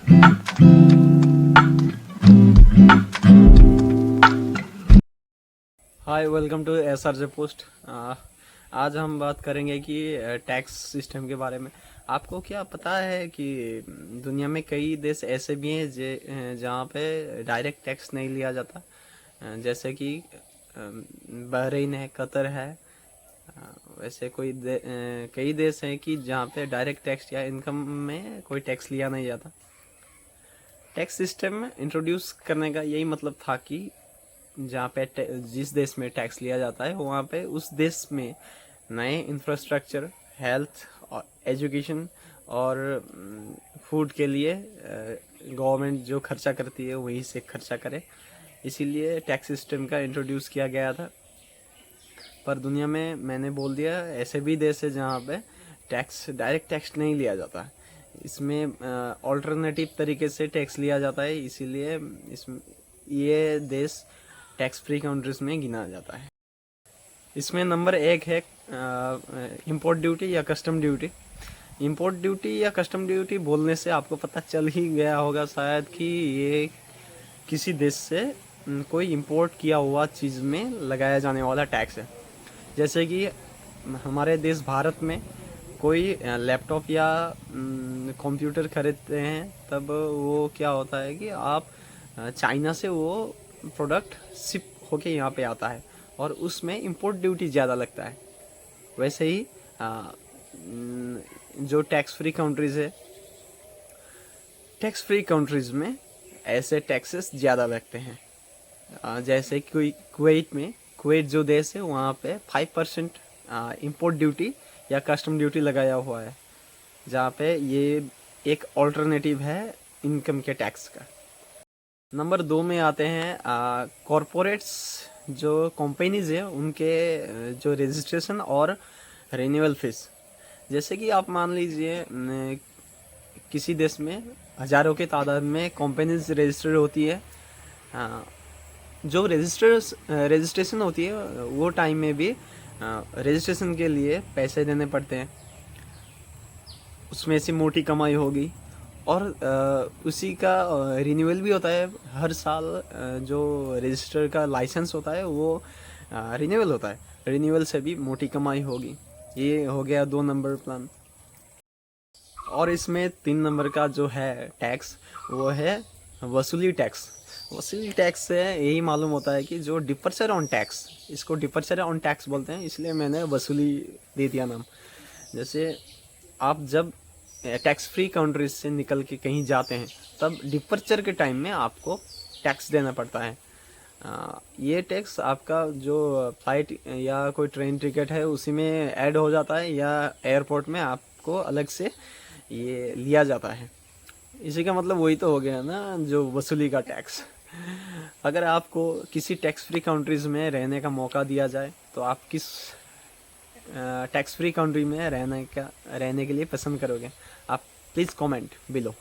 Hi, welcome to SRJ post. आज हम बात करेंगे कि टैक्स सिस्टम के बारे में। आपको क्या पता है कि दुनिया में कई देश ऐसे भी हैं जहाँ पे डायरेक्ट टैक्स नहीं लिया जाता, जैसे कि बहरीन है, कतर है। वैसे कई देश हैं कि जहाँ पे डायरेक्ट टैक्स या इनकम में कोई टैक्स लिया नहीं जाता। टैक्स सिस्टम इंट्रोड्यूस करने का यही मतलब था कि जहाँ पे जिस देश में टैक्स लिया जाता है वहाँ पे उस देश में नए इंफ्रास्ट्रक्चर, हेल्थ और एजुकेशन और फूड के लिए गवर्नमेंट जो खर्चा करती है वहीं से खर्चा करे। इसीलिए टैक्स सिस्टम का इंट्रोड्यूस किया गया था। पर दुनिया में मैंने बोल दिया ऐसे भी देश है जहाँ पे डायरेक्ट टैक्स नहीं लिया जाता। इसमें ऑल्टरनेटिव तरीके से टैक्स लिया जाता है, इसीलिए ये देश टैक्स फ्री कंट्रीज में गिना जाता है। इसमें नंबर 1 है इंपोर्ट ड्यूटी या कस्टम ड्यूटी। इंपोर्ट ड्यूटी या कस्टम ड्यूटी बोलने से आपको पता चल ही गया होगा शायद कि ये किसी देश से कोई इंपोर्ट किया हुआ चीज़ में लगाया जाने वाला टैक्स है। जैसे कि हमारे देश भारत में कोई लैपटॉप या कंप्यूटर खरीदते हैं, तब वो क्या होता है कि आप चाइना से वो प्रोडक्ट शिप होके यहाँ पे आता है और उसमें इंपोर्ट ड्यूटी ज़्यादा लगता है। वैसे ही जो टैक्स फ्री कंट्रीज़ है, टैक्स फ्री कंट्रीज़ में ऐसे टैक्सेस ज़्यादा लगते हैं। जैसे कि कुवैत जो देश है वहाँ पे 5% इंपोर्ट ड्यूटी या कस्टम ड्यूटी लगाया हुआ है, जहाँ पे ये एक ऑल्टरनेटिव है इनकम के टैक्स का। नंबर 2 में आते हैं कॉरपोरेट्स। जो कंपनीज है उनके जो रजिस्ट्रेशन और रिन्यूअल फीस। जैसे कि आप मान लीजिए किसी देश में हज़ारों के तादाद में कंपनीज रजिस्टर्ड होती है। जो रजिस्ट्रेशन होती है वो टाइम में भी रजिस्ट्रेशन के लिए पैसे देने पड़ते हैं, उसमें से मोटी कमाई होगी। और उसी का रिन्यूअल भी होता है हर साल। जो रजिस्टर का लाइसेंस होता है वो रिन्यूअल होता है, रिन्यूअल से भी मोटी कमाई होगी। ये हो गया 2 नंबर प्लान। और इसमें 3 नंबर का जो है टैक्स वो है वसूली टैक्स। वसूली टैक्स से यही मालूम होता है कि जो डिपर्चर ऑन टैक्स, इसको डिपर्चर ऑन टैक्स बोलते हैं, इसलिए मैंने वसूली दे दिया नाम। जैसे आप जब टैक्स फ्री कंट्रीज से निकल के कहीं जाते हैं तब डिपर्चर के टाइम में आपको टैक्स देना पड़ता है। ये टैक्स आपका जो फ्लाइट या कोई ट्रेन टिकट है उसी में ऐड हो जाता है, या एयरपोर्ट में आपको अलग से ये लिया जाता है। इसी का मतलब वही तो हो गया ना, जो वसूली का टैक्स। अगर आपको किसी टैक्स फ्री कंट्रीज में रहने का मौका दिया जाए तो आप किस टैक्स फ्री कंट्री में रहने के लिए पसंद करोगे? आप प्लीज़ कमेंट बिलो।